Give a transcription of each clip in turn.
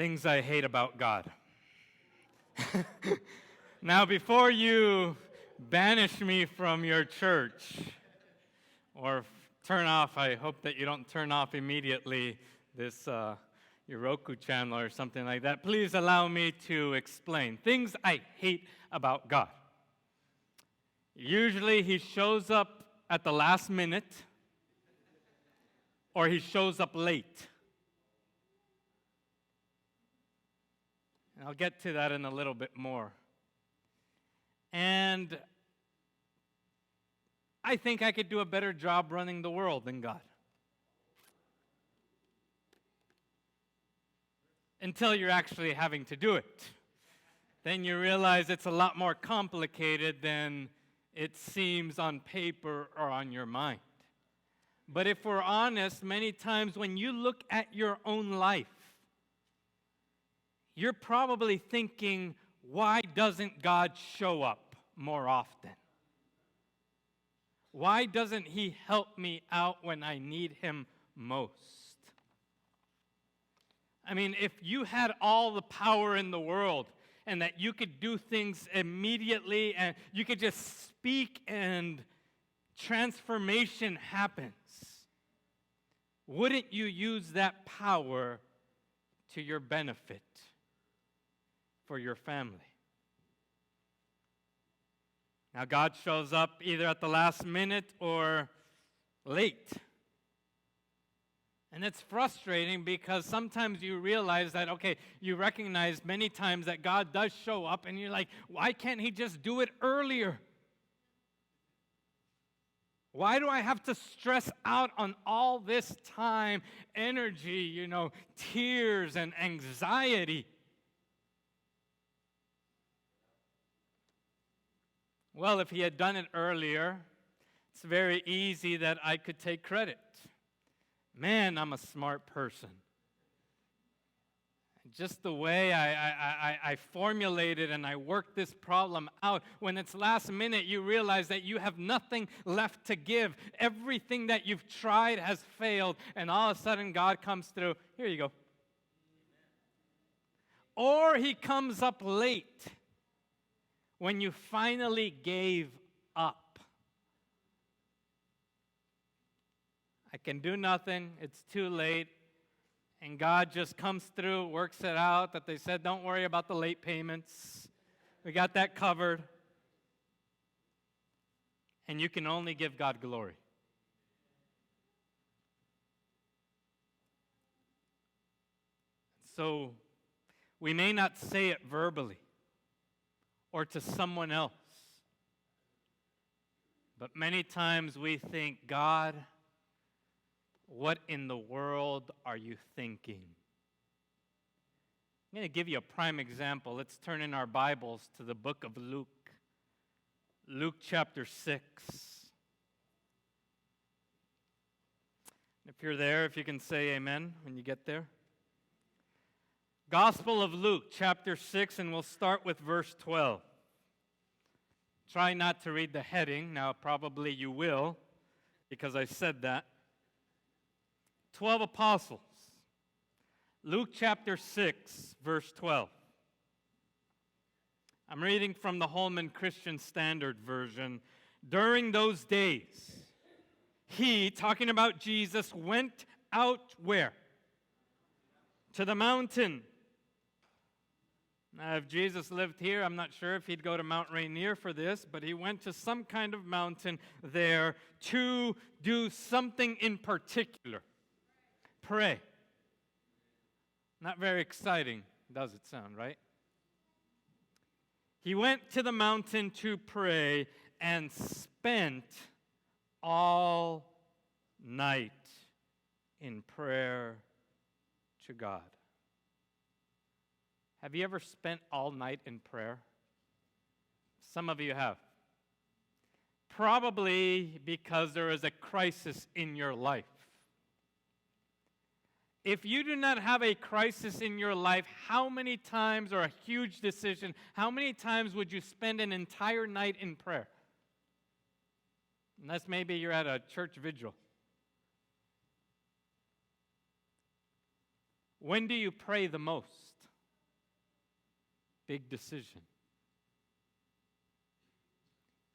Things I hate about God. Now, before you banish me from your church or turn off, I hope that you don't turn off immediately this your Roku channel or something like that. Please allow me to explain things I hate about God. Usually he shows up at the last minute or he shows up late. And I'll get to that in a little bit more. And I think I could do a better job running the world than God. Until you're actually having to do it. Then you realize it's a lot more complicated than it seems on paper or on your mind. But if we're honest, many times when you look at your own life, you're probably thinking, why doesn't God show up more often? Why doesn't He help me out when I need Him most? I mean, if you had all the power in the world and that you could do things immediately and you could just speak and transformation happens, wouldn't you use that power to your benefit for your family? Now, God shows up either at the last minute or late. And it's frustrating because sometimes you realize that, okay, you recognize many times that God does show up and you're like, why can't He just do it earlier? Why do I have to stress out on all this time, energy, tears and anxiety? Well, if He had done it earlier, it's very easy that I could take credit. Man, I'm a smart person. Just the way I formulated and I worked this problem out, when it's last minute, you realize that you have nothing left to give. Everything that you've tried has failed, and all of a sudden God comes through. Here you go. Or He comes up late when you finally gave up. I can do nothing, it's too late, and God just comes through, works it out, that they said, don't worry about the late payments. We got that covered. And you can only give God glory. So, we may not say it verbally or to someone else, but many times we think, God, what in the world are you thinking? I'm going to give you a prime example. Let's turn in our Bibles to the book of Luke. Luke chapter 6. If you're there, if you can say amen when you get there. Gospel of Luke chapter 6, and we'll start with verse 12. Try not to read the heading. Now, probably you will, because I said that. 12 apostles. Luke chapter 6, verse 12. I'm reading from the Holman Christian Standard Version. During those days, He, talking about Jesus, went out where? To the mountain. Now, if Jesus lived here, I'm not sure if He'd go to Mount Rainier for this, but He went to some kind of mountain there to do something in particular. Pray. Not very exciting, does it sound, right? He went to the mountain to pray and spent all night in prayer to God. Have you ever spent all night in prayer? Some of you have. Probably because there is a crisis in your life. If you do not have a crisis in your life, how many times, or a huge decision, how many times would you spend an entire night in prayer? Unless maybe you're at a church vigil. When do you pray the most? Big decision.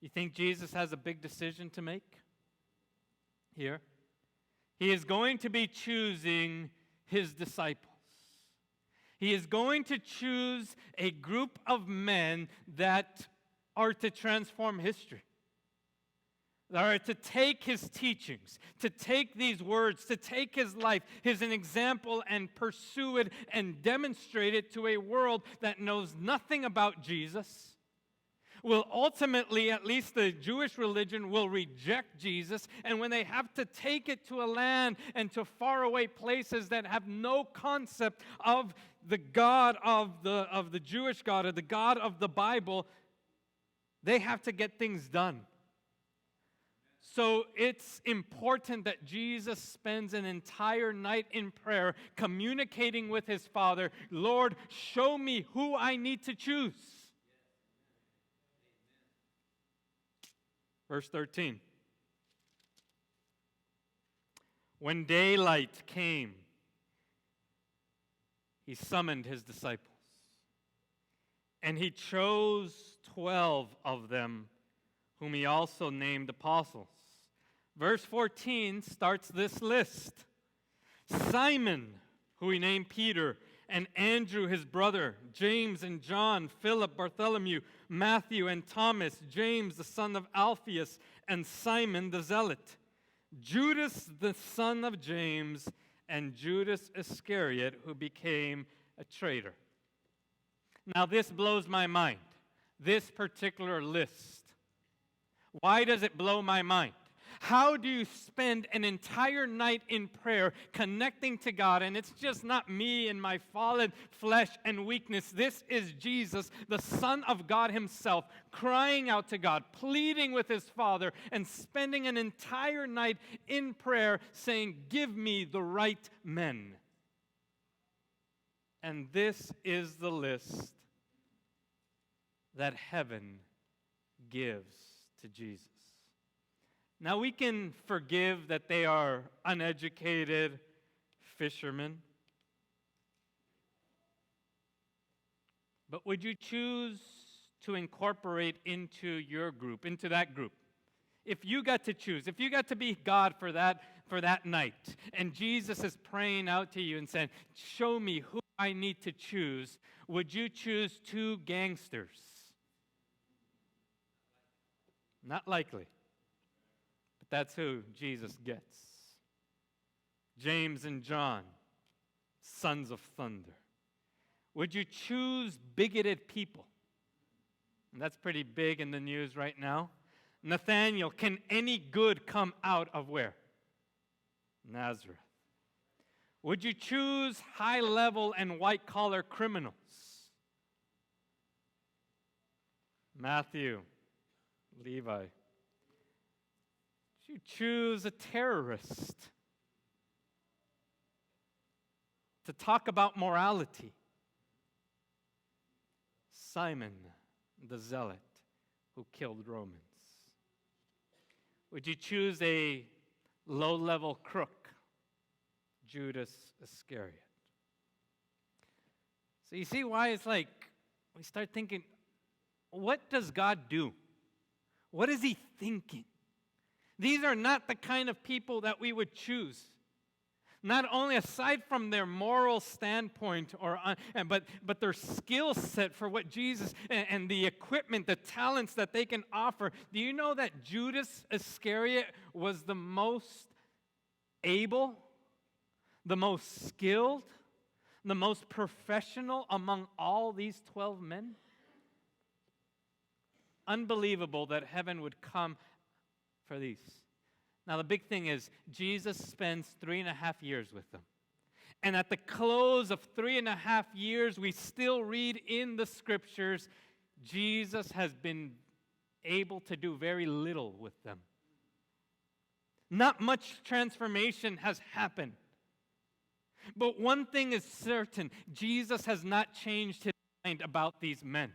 You think Jesus has a big decision to make here? He is going to be choosing his disciples. He is going to choose a group of men that are to transform history. That are to take his teachings, to take these words, to take his life, his an example, and pursue it and demonstrate it to a world that knows nothing about Jesus. Will ultimately, at least the Jewish religion, will reject Jesus. And when they have to take it to a land and to faraway places that have no concept of the God of the Jewish God, or the God of the Bible, they have to get things done. So it's important that Jesus spends an entire night in prayer communicating with his Father, Lord, show me who I need to choose. Verse 13. When daylight came, he summoned his disciples, and he chose 12 of them, whom he also named apostles. Verse 14 starts this list. Simon, who he named Peter, and Andrew his brother, James and John, Philip, Bartholomew, Matthew and Thomas, James the son of Alphaeus, and Simon the Zealot, Judas the son of James, and Judas Iscariot, who became a traitor. Now this blows my mind, this particular list. Why does it blow my mind? How do you spend an entire night in prayer connecting to God? And it's just not me and my fallen flesh and weakness. This is Jesus, the Son of God himself, crying out to God, pleading with his Father, and spending an entire night in prayer saying, give me the right men. And this is the list that heaven gives to Jesus. Now we can forgive that they are uneducated fishermen. But would you choose to incorporate into your group, into that group? If you got to choose, if you got to be God for that night, and Jesus is praying out to you and saying, show me who I need to choose, would you choose two gangsters? Not likely. That's who Jesus gets. James and John, sons of thunder. Would you choose bigoted people? And that's pretty big in the news right now. Nathaniel, can any good come out of where? Nazareth. Would you choose high-level and white-collar criminals? Matthew, Levi. You choose a terrorist to talk about morality. Simon the Zealot, who killed Romans. Would you choose a low-level crook, Judas Iscariot? So you see why it's like we start thinking, what does God do? What is he thinking? These are not the kind of people that we would choose. Not only aside from their moral standpoint, but their skill set for what Jesus and the equipment, the talents that they can offer. Do you know that Judas Iscariot was the most able, the most skilled, the most professional among all these 12 men? Unbelievable that heaven would come for these. Now, the big thing is, Jesus spends 3.5 years with them. And at the close of 3.5 years, we still read in the scriptures, Jesus has been able to do very little with them. Not much transformation has happened. But one thing is certain, Jesus has not changed his mind about these men.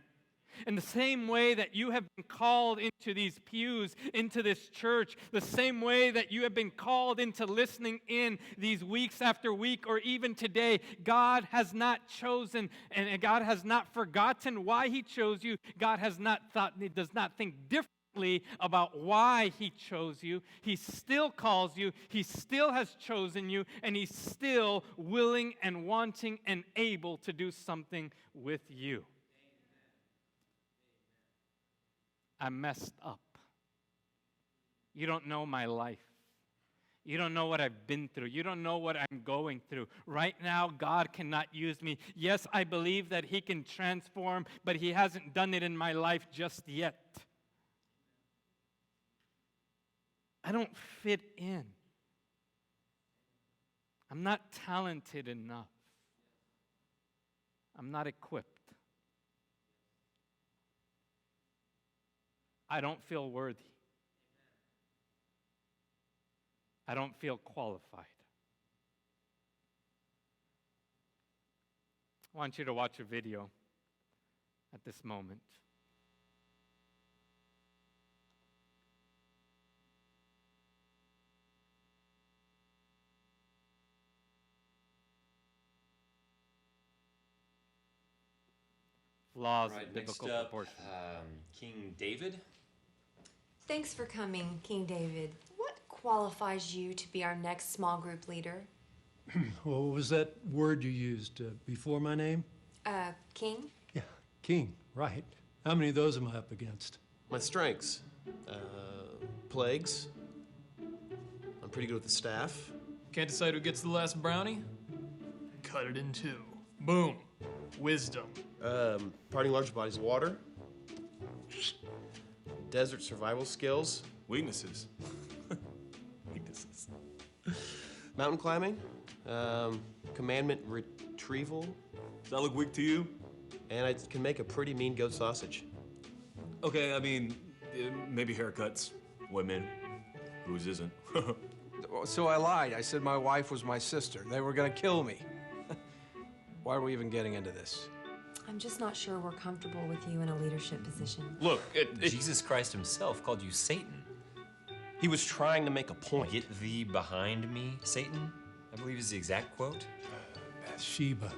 In the same way that you have been called into these pews, into this church, the same way that you have been called into listening in these weeks after week, or even today, God has not chosen and God has not forgotten why He chose you. God has not thought, He does not think differently about why He chose you. He still calls you, He still has chosen you, and He's still willing and wanting and able to do something with you. I messed up. You don't know my life. You don't know what I've been through. You don't know what I'm going through. Right now, God cannot use me. Yes, I believe that He can transform, but He hasn't done it in my life just yet. I don't fit in. I'm not talented enough. I'm not equipped. I don't feel worthy. I don't feel qualified. I want you to watch a video at this moment. Laws of biblical proportion. King David. Thanks for coming, King David. What qualifies you to be our next small group leader? What was that word you used before my name? King? Yeah, king, right. How many of those am I up against? My strengths. Plagues. I'm pretty good with the staff. Can't decide who gets the last brownie? Cut it in two. Boom. Wisdom. Parting large bodies of water. Desert survival skills. Weaknesses. Mountain climbing. Commandment retrieval. Does that look weak to you? And I can make a pretty mean goat sausage. Okay, I mean, maybe haircuts. Women. Whose isn't? So I lied. I said my wife was my sister. They were gonna kill me. Why are we even getting into this? I'm just not sure we're comfortable with you in a leadership position. Look, Jesus Christ himself called you Satan. he was trying to make a point. Get thee behind me, Satan, I believe is the exact quote. Bathsheba.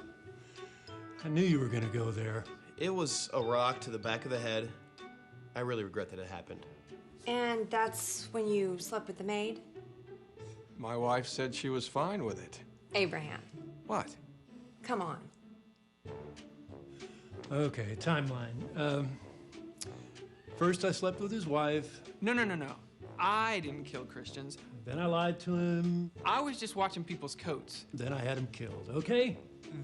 I knew you were going to go there. It was a rock to the back of the head. I really regret that it happened. And that's when you slept with the maid? My wife said she was fine with it. Abraham, What? come on. Okay, timeline. First I slept with his wife, No. I didn't kill Christians. then I lied to him, I was just watching people's coats. then I had him killed, okay?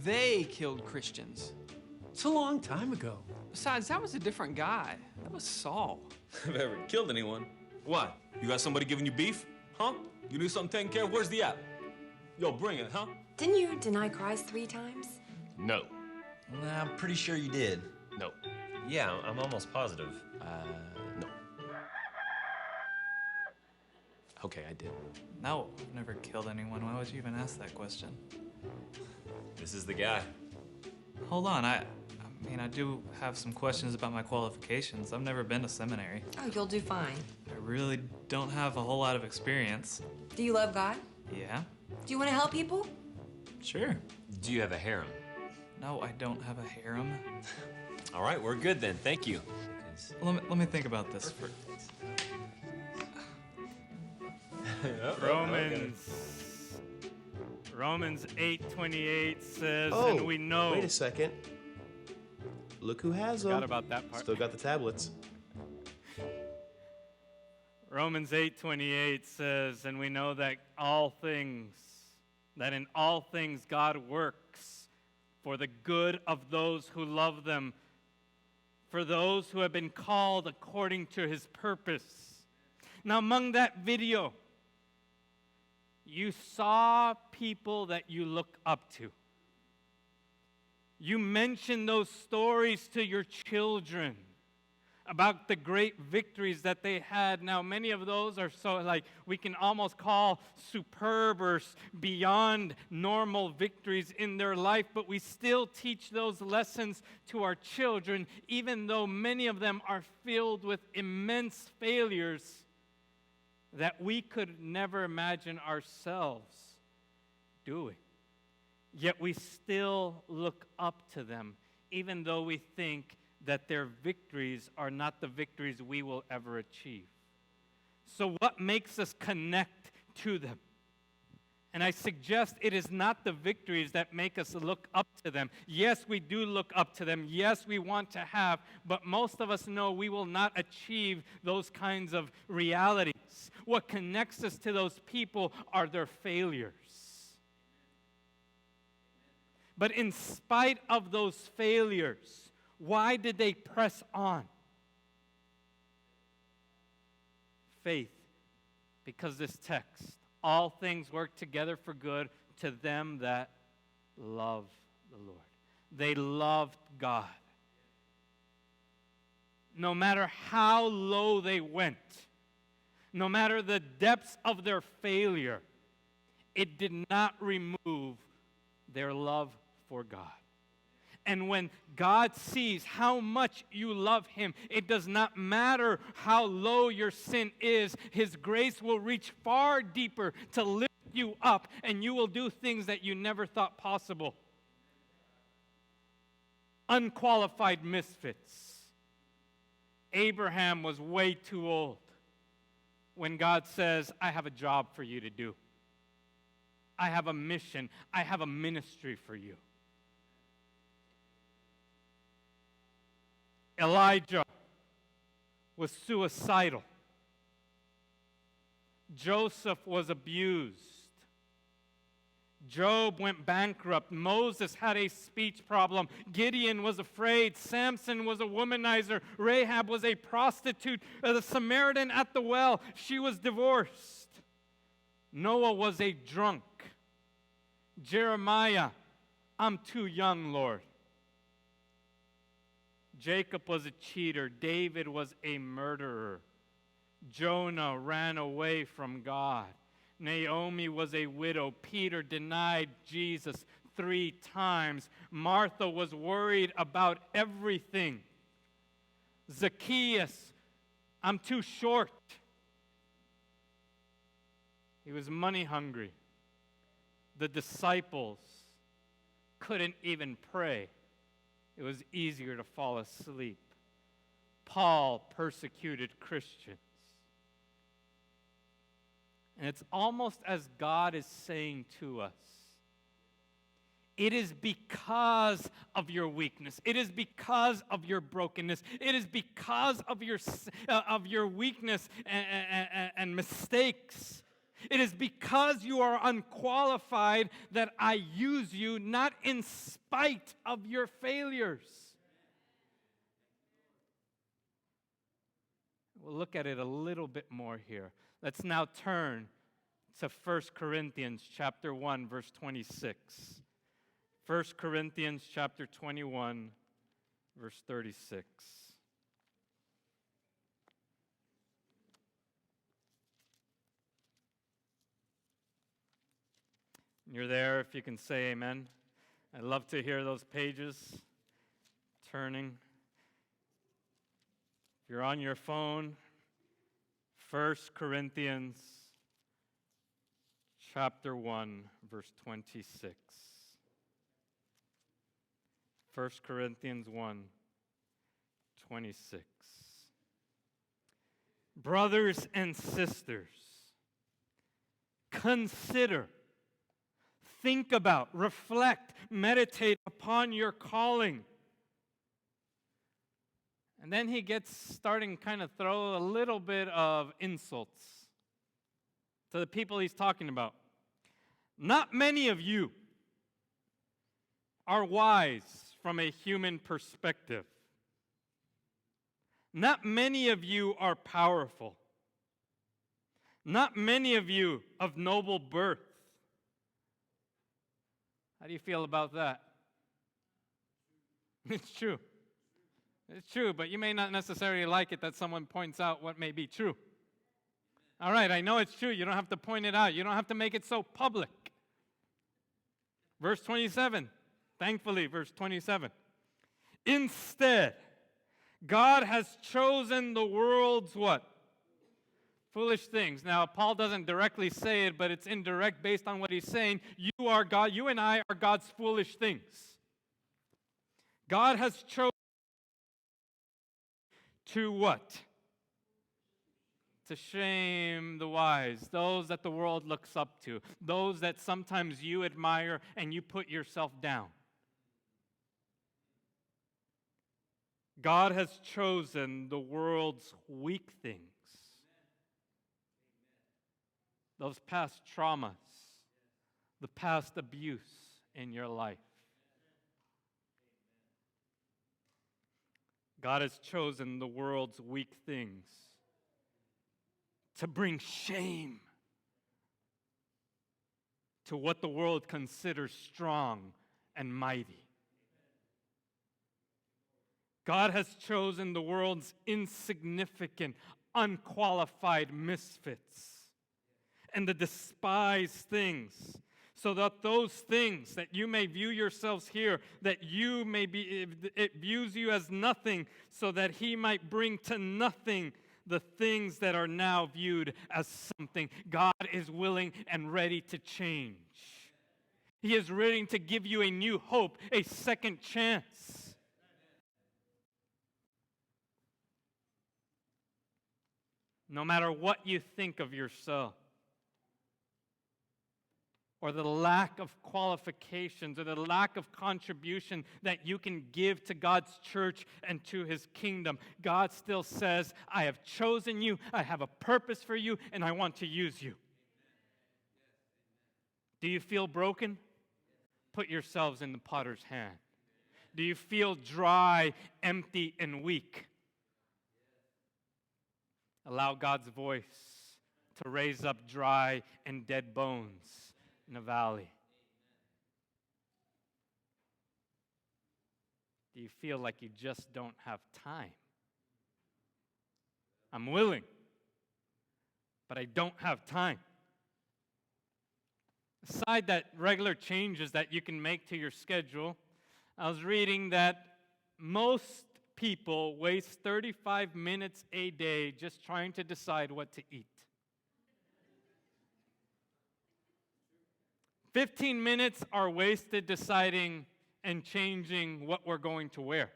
They killed Christians. It's a long time ago. Besides, that was a different guy. That was Saul. Have ever killed anyone? What? You got somebody giving you beef? Huh? You need something taken care of? Where's the app? Yo, bring it, huh? Didn't you deny Christ 3 times? No. Nah, I'm pretty sure you did. No. Yeah, I'm almost positive. No. Okay, I did. No, I've never killed anyone. Why would you even ask that question? This is the guy. Hold on, I mean, I do have some questions about my qualifications. I've never been to seminary. Oh, you'll do fine. I really don't have a whole lot of experience. Do you love God? Yeah, Do you want to help people? sure. Do you have a harem? No, I don't have a harem. All right, we're good then. Thank you. Let me think about this. Romans 8:28 says, Oh, and we know. wait a second. Look who has them. Forgot about that part. Still got the tablets. Romans 8:28 says, and we know that in all things God works for the good of those who love them, for those who have been called according to his purpose. Now, among that video, you saw people that you look up to. You mentioned those stories to your children about the great victories that they had. Now, many of those are so like we can almost call superb or beyond normal victories in their life, but we still teach those lessons to our children, even though many of them are filled with immense failures that we could never imagine ourselves doing. Yet we still look up to them, even though we think that their victories are not the victories we will ever achieve. So what makes us connect to them? And I suggest it is not the victories that make us look up to them. Yes, we do look up to them. Yes, we want to have, but most of us know we will not achieve those kinds of realities. What connects us to those people are their failures. But in spite of those failures, why did they press on? Faith. Because this text, all things work together for good to them that love the Lord. They loved God. No matter how low they went, no matter the depths of their failure, it did not remove their love for God. And when God sees how much you love Him, it does not matter how low your sin is. His grace will reach far deeper to lift you up, and you will do things that you never thought possible. Unqualified misfits. Abraham was way too old when God says, I have a job for you to do. I have a mission. I have a ministry for you. Elijah was suicidal. Joseph was abused. Job went bankrupt. Moses had a speech problem. Gideon was afraid. Samson was a womanizer. Rahab was a prostitute. The Samaritan at the well, she was divorced. Noah was a drunk. Jeremiah, I'm too young, Lord. Jacob was a cheater. David was a murderer. Jonah ran away from God. Naomi was a widow. Peter denied Jesus 3 times. Martha was worried about everything. Zacchaeus, I'm too short. He was money hungry. The disciples couldn't even pray. It was easier to fall asleep. Paul persecuted Christians. And it's almost as God is saying to us, it is because of your weakness. It is because of your brokenness. It is because of your weakness and mistakes. It is because you are unqualified that I use you, not in spite of your failures. We'll look at it a little bit more here. Let's now turn to 1 Corinthians chapter 1, verse 26. 1 Corinthians chapter 21, verse 36. You're there, if you can say amen. I'd love to hear those pages turning. If you're on your phone, 1 Corinthians chapter 1, verse 26. 1 Corinthians 1, 26. Brothers and sisters, consider, think about, reflect, meditate upon your calling. And then he gets starting kind of throw a little bit of insults to the people he's talking about. Not many of you are wise from a human perspective. Not many of you are powerful. Not many of you of noble birth. How do you feel about that? It's true. It's true, but you may not necessarily like it that someone points out what may be true. All right, I know it's true. You don't have to point it out. You don't have to make it so public. Verse 27. Thankfully, verse 27. Instead, God has chosen the world's what? Foolish things. Now, Paul doesn't directly say it, but it's indirect based on what he's saying. You are God. You and I are God's foolish things. God has chosen to what? To shame the wise, those that the world looks up to, those that sometimes you admire and you put yourself down. God has chosen the world's weak things, those past traumas, the past abuse in your life. God has chosen the world's weak things to bring shame to what the world considers strong and mighty. God has chosen the world's insignificant, unqualified misfits and the despised things, so that those things that you may view yourselves here, that you may be, it views you as nothing, so that he might bring to nothing the things that are now viewed as something. God is willing and ready to change. He is ready to give you a new hope, a second chance. No matter what you think of yourself, or the lack of qualifications, or the lack of contribution that you can give to God's church and to his kingdom, God still says, I have chosen you, I have a purpose for you, and I want to use you. Do you feel broken? Put yourselves in the potter's hand. Do you feel dry, empty, and weak? Allow God's voice to raise up dry and dead bones in a valley. Do you feel like you just don't have time? I'm willing, but I don't have time. Aside that regular changes that you can make to your schedule, I was reading that most people waste 35 minutes a day just trying to decide what to eat. 15 minutes are wasted deciding and changing what we're going to wear.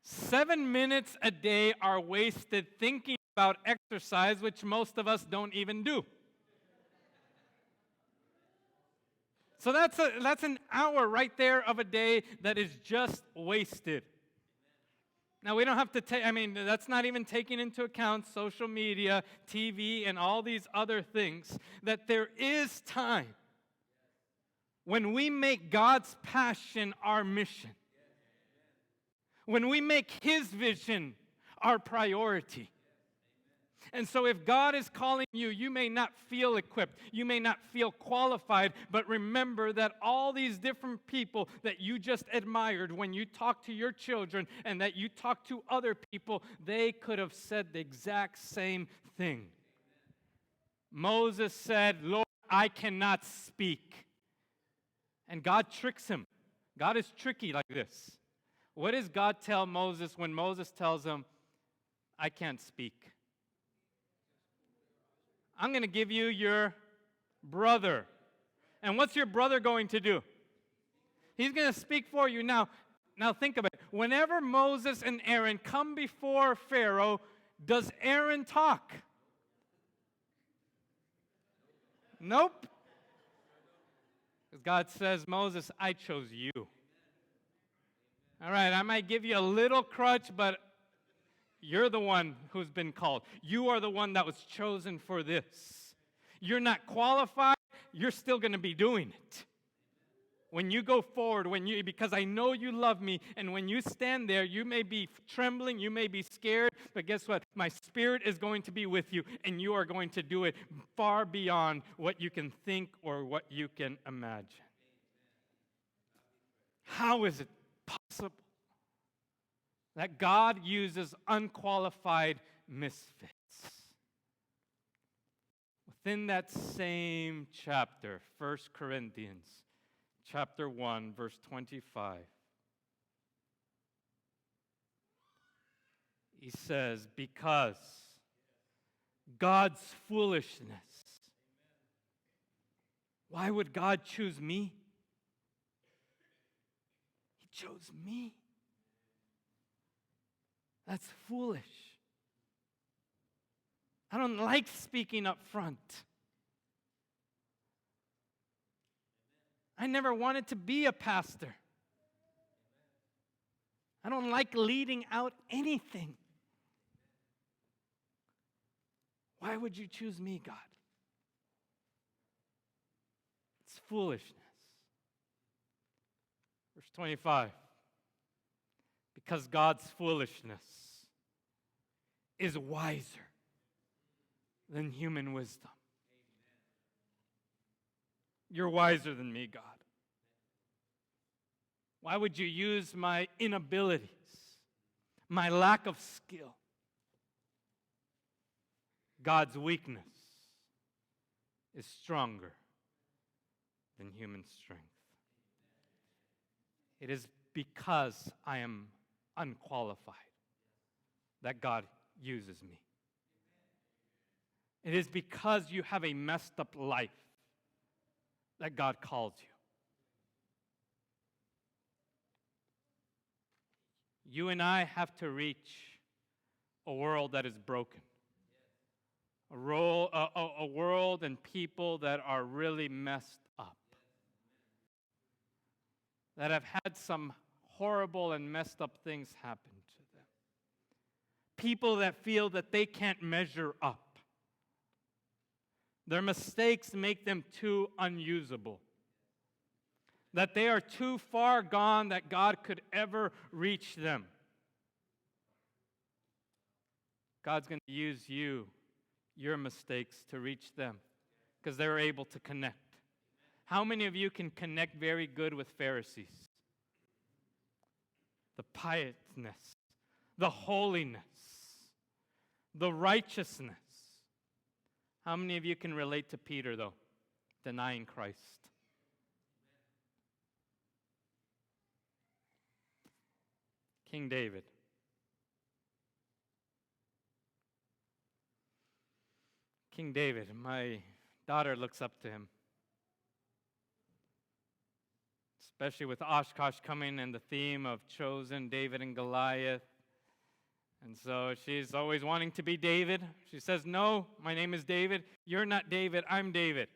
7 minutes a day are wasted thinking about exercise, which most of us don't even do. So that's an hour right there of a day that is just wasted. Now, we don't have to take, that's not even taking into account social media, TV, and all these other things, that there is time when we make God's passion our mission, when we make his vision our priority. And so if God is calling you, you may not feel equipped, you may not feel qualified, but remember that all these different people that you just admired when you talk to your children and that you talk to other people, they could have said the exact same thing. Moses said, Lord, I cannot speak. And God tricks him. God is tricky like this. What does God tell Moses when Moses tells him, I can't speak? I'm going to give you your brother. And what's your brother going to do? He's going to speak for you. Now think of it. Whenever Moses and Aaron come before Pharaoh, does Aaron talk? Nope. Because God says, Moses, I chose you. All right, I might give you a little crutch, but you're the one who's been called. You are the one that was chosen for this. You're not qualified, you're still going to be doing it. When you go forward, because I know you love me, and when you stand there, you may be trembling, you may be scared, but guess what? My Spirit is going to be with you, and you are going to do it far beyond what you can think or what you can imagine. How is it possible that God uses unqualified misfits? Within that same chapter, 1 Corinthians chapter 1, verse 25, he says, because God's foolishness. Why would God choose me? He chose me. That's foolish. I don't like speaking up front. I never wanted to be a pastor. I don't like leading out anything. Why would you choose me, God? It's foolishness. Verse 25. Because God's foolishness is wiser than human wisdom. You're wiser than me, God. Why would you use my inabilities, my lack of skill? God's weakness is stronger than human strength. It is because I am unqualified that God uses me. It is because you have a messed up life that God calls you. You and I have to reach a world that is broken. A world and people that are really messed up. That have had some horrible and messed up things happen to them. People that feel that they can't measure up. Their mistakes make them too unusable. That they are too far gone that God could ever reach them. God's going to use you, your mistakes, to reach them because they're able to connect. How many of you can connect very good with Pharisees? The piousness, the holiness, the righteousness. How many of you can relate to Peter, though, denying Christ? King David. King David, my daughter looks up to him. Especially with Oshkosh coming and the theme of chosen, David and Goliath. And so she's always wanting to be David. She says, no, my name is David. You're not David, I'm David.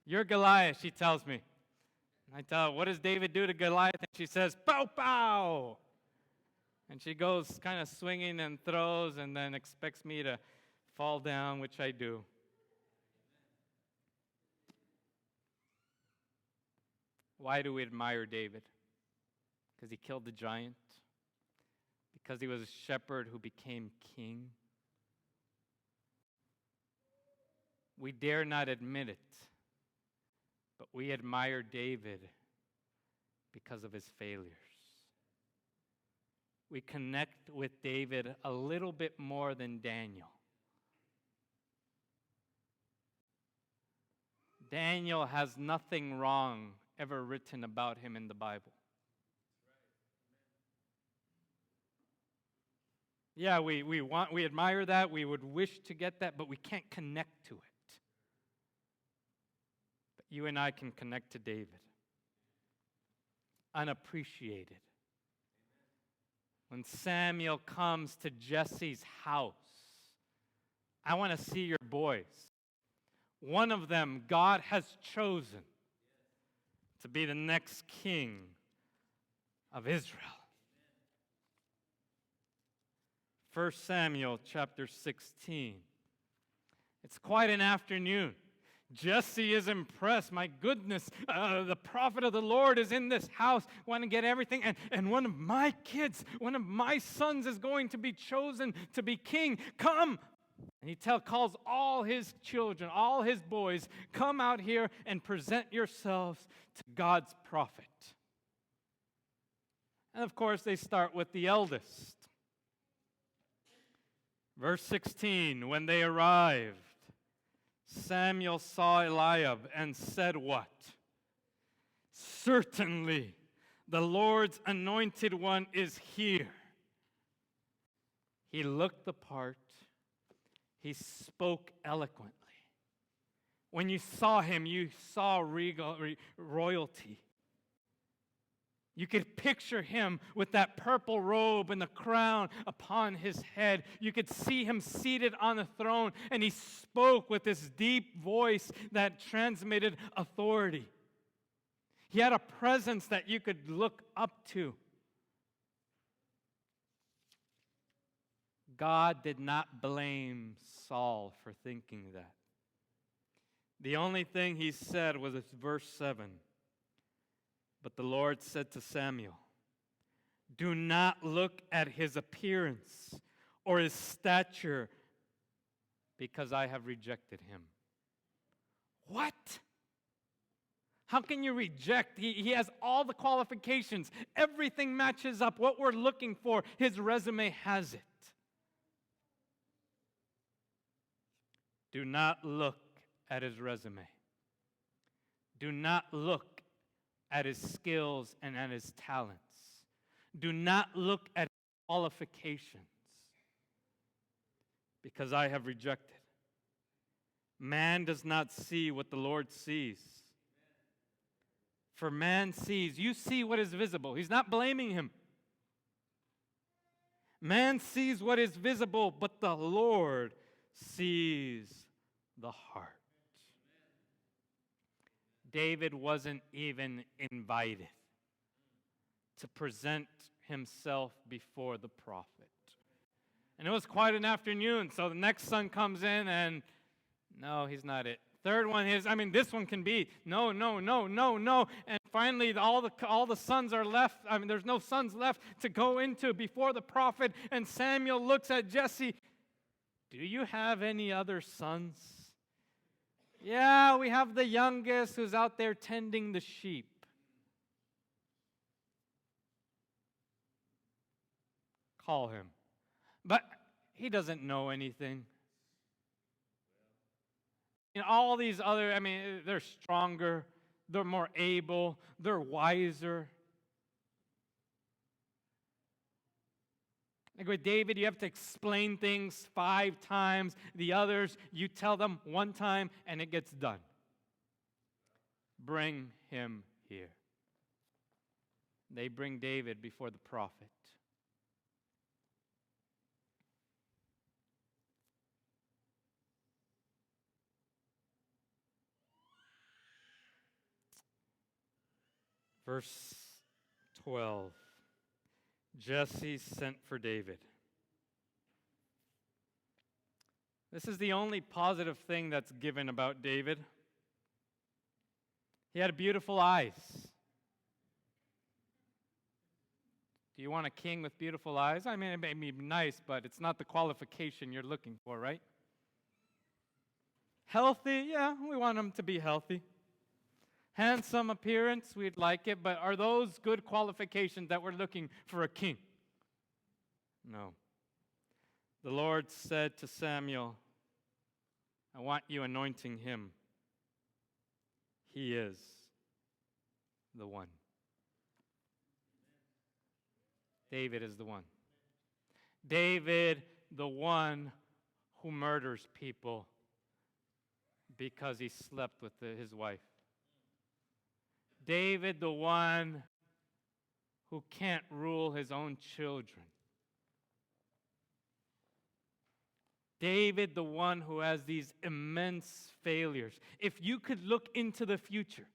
You're Goliath, she tells me. And I tell her, what does David do to Goliath? And she says, pow, pow. And she goes kind of swinging and throws and then expects me to fall down, which I do. Why do we admire David? Because he killed the giant? Because he was a shepherd who became king? We dare not admit it, but we admire David because of his failures. We connect with David a little bit more than Daniel. Daniel has nothing wrong ever written about him in the Bible. Yeah, we admire that, we would wish to get that, but we can't connect to it. But you and I can connect to David. Unappreciated. When Samuel comes to Jesse's house, I want to see your boys. One of them God has chosen to be the next king of Israel. 1 Samuel chapter 16. It's quite an afternoon. Jesse is impressed. My goodness, the prophet of the Lord is in this house. Want to get everything. And one of my kids, one of my sons is going to be chosen to be king. Come. And he calls all his children, all his boys, come out here and present yourselves to God's prophet. And of course, they start with the eldest. Verse 16, when they arrived, Samuel saw Eliab and said what? Certainly, the Lord's anointed one is here. He looked the part. He spoke eloquently. When you saw him, you saw royalty. You could picture him with that purple robe and the crown upon his head. You could see him seated on a throne, and he spoke with this deep voice that transmitted authority. He had a presence that you could look up to. God did not blame Saul for thinking that. The only thing he said was verse 7. But the Lord said to Samuel, do not look at his appearance or his stature, because I have rejected him. What? How can you reject? He has all the qualifications. Everything matches up. What we're looking for, his resume has it. Do not look at his resume. Do not look at his skills and at his talents. Do not look at his qualifications, because I have rejected. Man does not see what the Lord sees. For man sees, you see what is visible. He's not blaming him. Man sees what is visible, but the Lord sees the heart. David wasn't even invited to present himself before the prophet. And it was quite an afternoon, so the next son comes in and, no, he's not it. Third one is, this one can be, no. And finally, all the sons are left. There's no sons left to go into before the prophet. And Samuel looks at Jesse. Do you have any other sons? Yeah, we have the youngest who's out there tending the sheep. Call him. But he doesn't know anything. All these other, they're stronger, they're more able, they're wiser. Like with David, you have to explain things 5 times. The others, you tell them 1 time and it gets done. Bring him here. They bring David before the prophet. Verse 12. Jesse sent for David. This is the only positive thing that's given about David. He had beautiful eyes. Do you want a king with beautiful eyes? It may be nice, but it's not the qualification you're looking for, right? Healthy, yeah, we want him to be healthy. Handsome appearance, we'd like it, but are those good qualifications that we're looking for a king? No. The Lord said to Samuel, I want you anointing him. He is the one. David is the one. David, the one who murders people because he slept with his wife. David, the one who can't rule his own children. David, the one who has these immense failures. If you could look into the future,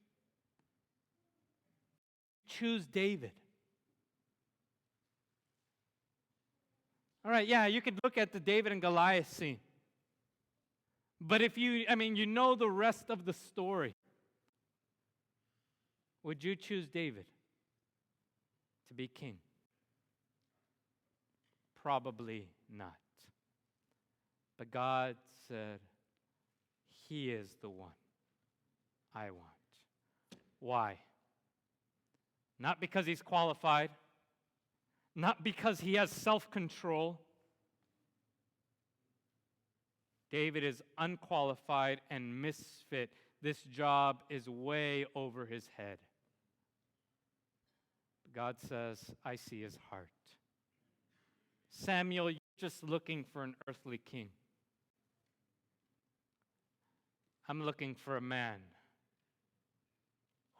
choose David. All right, yeah, you could look at the David and Goliath scene. But if you know the rest of the story. Would you choose David to be king? Probably not. But God said, he is the one I want. Why? Not because he's qualified, not because he has self-control. David is unqualified and misfit. This job is way over his head. God says, I see his heart. Samuel, you're just looking for an earthly king. I'm looking for a man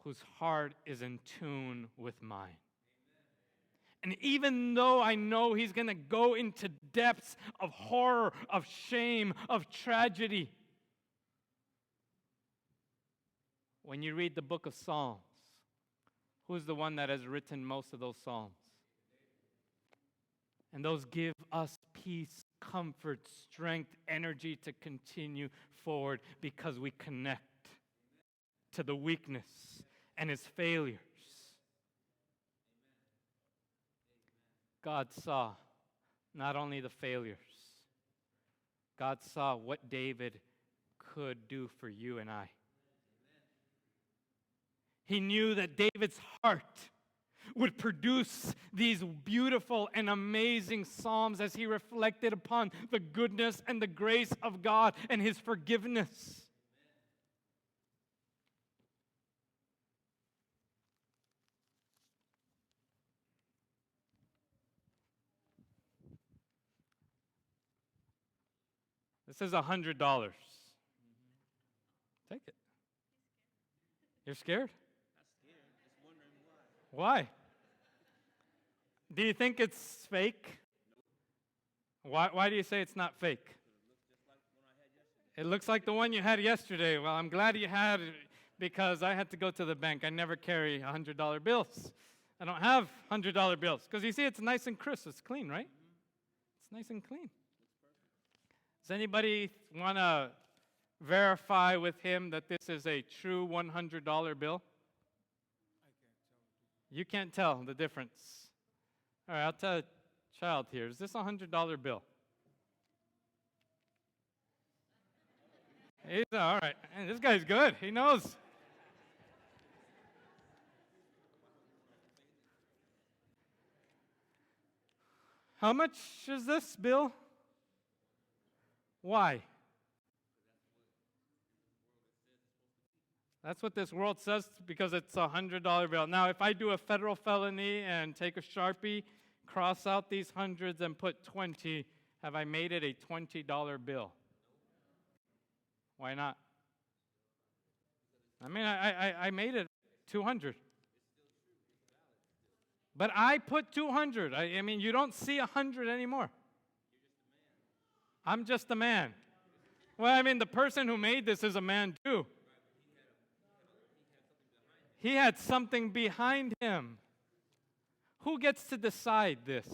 whose heart is in tune with mine. And even though I know he's going to go into depths of horror, of shame, of tragedy, when you read the book of Psalms, who's the one that has written most of those Psalms? And those give us peace, comfort, strength, energy to continue forward because we connect to the weakness and his failures. God saw not only the failures, God saw what David could do for you and I. He knew that David's heart would produce these beautiful and amazing psalms as he reflected upon the goodness and the grace of God and his forgiveness. This is $100. Take it. You're scared? Why? Do you think it's fake? Why do you say it's not fake? It looks like the one you had yesterday. Well, I'm glad you had it because I had to go to the bank. I never carry $100 bills. I don't have $100 bills because you see it's nice and crisp. It's clean, right? It's nice and clean. Does anybody want to verify with him that this is a true $100 bill? You can't tell the difference. All right, I'll tell a child here. Is this a $100 bill? He's all right. Man, this guy's good. He knows. How much is this bill? Why? That's what this world says because it's a $100 bill. Now, if I do a federal felony and take a Sharpie, cross out these hundreds and put 20, have I made it a $20 bill? Why not? I mean, I made it 200. But I put 200. I mean, you don't see 100 anymore. I'm just a man. Well, I mean, the person who made this is a man too. He had something behind him. Who gets to decide this?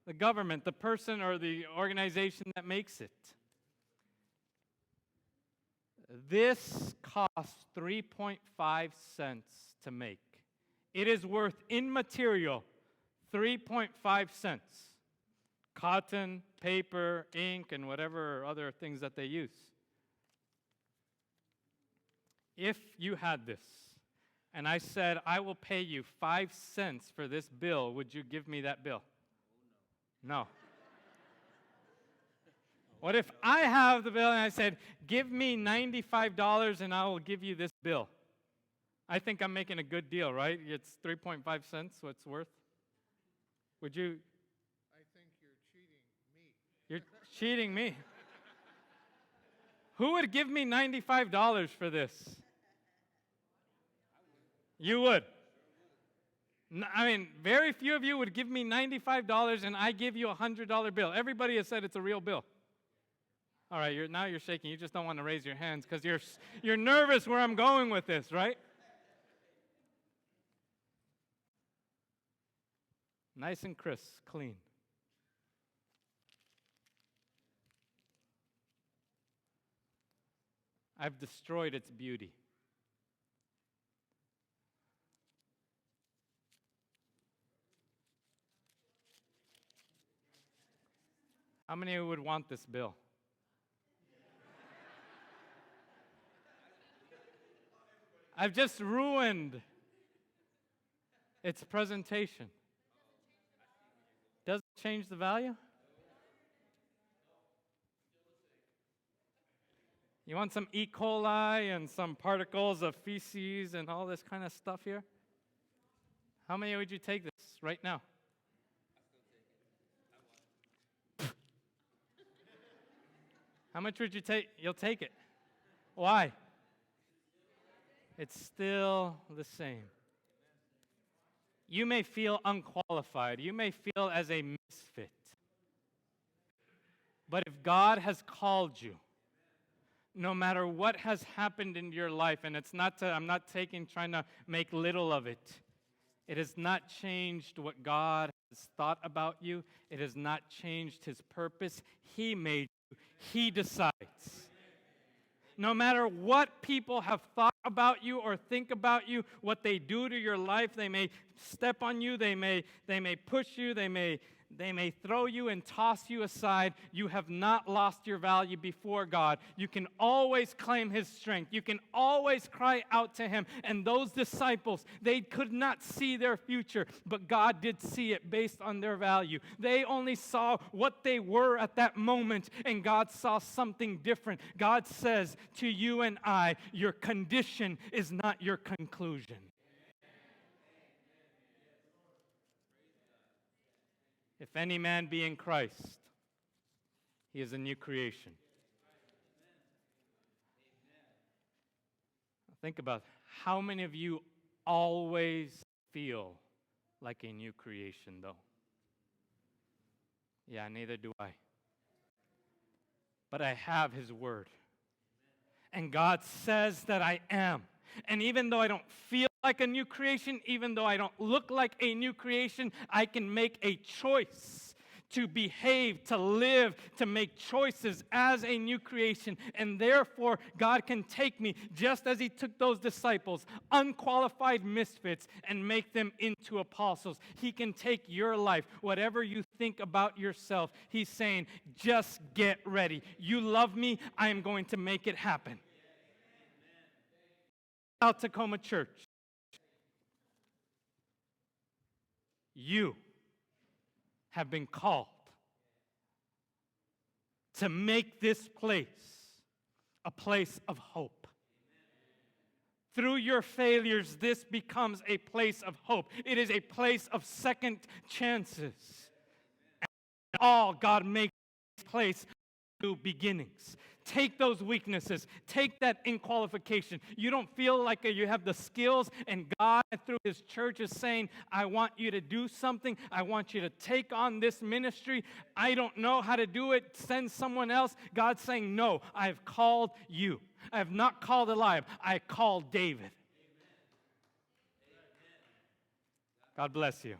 The government, the person or the organization that makes it. This costs 3.5 cents to make. It is worth in material 3.5 cents. Cotton, paper, ink, and whatever other things that they use. If you had this, and I said, I will pay you 5 cents for this bill, would you give me that bill? No. What if I have the bill and I said, give me $95 and I will give you this bill? I think I'm making a good deal, right? It's 3.5 cents what it's worth. Would you? I think you're cheating me. You're cheating me. Who would give me $95 for this? You would. I mean, very few of you would give me $95 and I give you a $100 bill. Everybody has said it's a real bill. All right, now you're shaking. You just don't want to raise your hands because you're nervous where I'm going with this, right? Nice and crisp, clean. I've destroyed its beauty. How many would want this bill? I've just ruined its presentation. change the value? You want some E. coli and some particles of feces and all this kind of stuff here? How many would you take this right now? How much would you take? You'll take it. Why? It's still the same. You may feel unqualified. You may feel as a misfit. But if God has called you, no matter what has happened in your life, and I'm not trying to make little of it. It has not changed what God has thought about you. It has not changed His purpose. He made you. He decides. No matter what people have thought about you or think about you, what they do to your life, they may step on you, they may push you, they may throw you and toss you aside. You have not lost your value before God. You can always claim His strength. You can always cry out to Him. And those disciples, they could not see their future, but God did see it based on their value. They only saw what they were at that moment, and God saw something different. God says to you and I, your condition is not your conclusion. If any man be in Christ, he is a new creation. Think about how many of you always feel like a new creation, though? Yeah, neither do I. But I have His Word. And God says that I am. And even though I don't feel like a new creation, even though I don't look like a new creation, I can make a choice to behave, to live, to make choices as a new creation. And therefore, God can take me, just as He took those disciples, unqualified misfits, and make them into apostles. He can take your life, whatever you think about yourself. He's saying, just get ready. You love me, I am going to make it happen. Tacoma Church, you have been called to make this place a place of hope. Through your failures, this becomes a place of hope. It is a place of second chances. And all God makes this place new beginnings. Take those weaknesses. Take that inqualification. You don't feel like you have the skills, and God, through His church, is saying, I want you to do something. I want you to take on this ministry. I don't know how to do it. Send someone else. God's saying, no, I have called you. I have not called Eliab. I called David. God bless you.